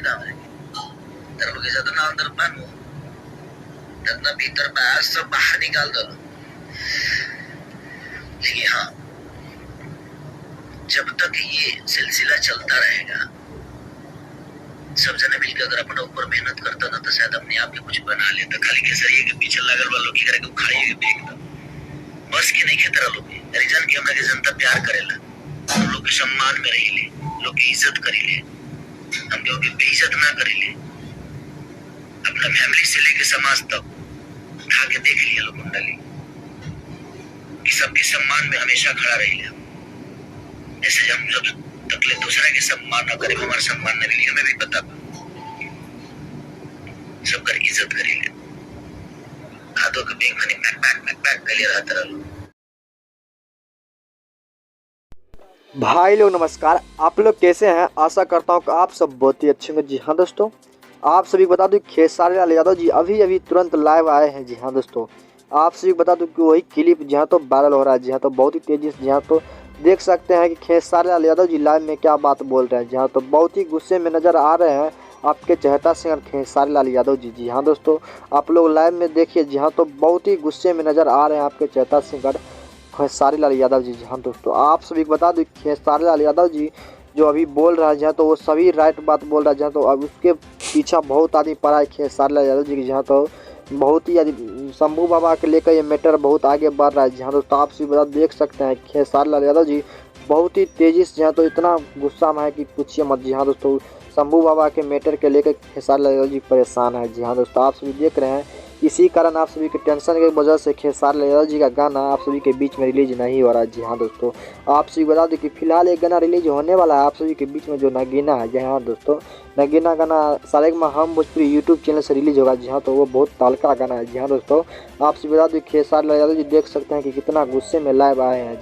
था हमारे तेरे लोग जितना अंदर पानो जितना भीतर पाया सब बाहर निकाल दो। लेकिन हाँ, जब तक ये सिलसिला चलता रहेगा, सब जने मिलकर अगर अपने ऊपर मेहनत करता ना तो शायद अपने आप ही कुछ बना लेता। खाली केसरिया के पीछे लगल वालों की करके उखाड़िए के फेंक दो। बस के नहीं खेतर लोग रीजन के हमरा के जनता प्यार करेला, लोग के सम्मान में रही ले, लोग की इज्जत करी ले, हम लोग की बेइज्जत ना करी ले। अपना फैमिली से लेके समाज तक उठा के देख लिया लोग कुंडली कि सबके सम्मान में हमेशा खड़ा रही ले। ऐसे हम जब तकले दूसरा के सम्मान न करे, हमारा सम्मान न मिली, हमें भी पता सबकर इज्जत करी ले। हाथों के बेग मनी पैक कर लिया रहता रहो। भाई लोग नमस्कार, आप लोग कैसे हैं? आशा करता हूँ कि आप सब बहुत ही अच्छे होंगे। जी हाँ दोस्तों, आप सभी को बता दूं खेसारी लाल यादव जी अभी तुरंत लाइव आए हैं। जी हाँ दोस्तों, आप सभी को बता दूं कि वही क्लिप जहाँ तो वायरल हो रहा है। जी हाँ, तो बहुत ही तेजी से जहाँ तो देख सकते हैं कि खेसारी लाल यादव जी लाइव में क्या बात बोल रहे हैं। जहाँ तो बहुत ही गुस्से में नज़र आ रहे हैं आपके चहेता सिंगर खेसारी लाल यादव जी। जी हाँ दोस्तों, आप लोग लाइव में देखिए। जी हाँ, तो बहुत ही गुस्से में नज़र आ रहे हैं आपके चहेता सिंगर खेसारी लाल यादव जी। हाँ दोस्तों, आप सभी को बता दूं खेसारी लाल यादव जी जो अभी बोल रहा है जहाँ तो वो सभी राइट बात बोल रहा है। जहाँ तो अब उसके पीछा बहुत आदमी पड़ा है खेसारी लाल यादव जी की। जहाँ तो बहुत ही शंभू बाबा के लेकर ये मैटर बहुत आगे बढ़ रहा है। जहाँ दोस्तों, आप सभी बता देख सकते हैं खेसारी लाल यादव जी बहुत ही तेजी से जहाँ तो इतना गुस्सा में है कि पूछिए मत। जी हाँ दोस्तों, शंभू बाबा के मैटर के लेकर खेसारी लाल यादव जी परेशान है। जी हाँ दोस्तों, आप सभी देख रहे हैं, इसी कारण आप सभी के टेंशन की वजह से खेसारी लाल यादव जी का गाना आप सभी के बीच में रिलीज नहीं हो रहा है। जी हाँ दोस्तों, आप सभी बता दें कि फिलहाल एक गाना रिलीज होने वाला है आप सभी के बीच में, जो नगीना है। जी हाँ दोस्तों, नगीना गाना सारेगामा हम भोजपुरी यूट्यूब चैनल से रिलीज होगा। जी हाँ, तो वो बहुत तड़का गाना है। जी हाँ दोस्तों, आप सभी बता दें खेसारी लाल यादव जी देख सकते हैं कि कितना गुस्से में लाइव आए हैं।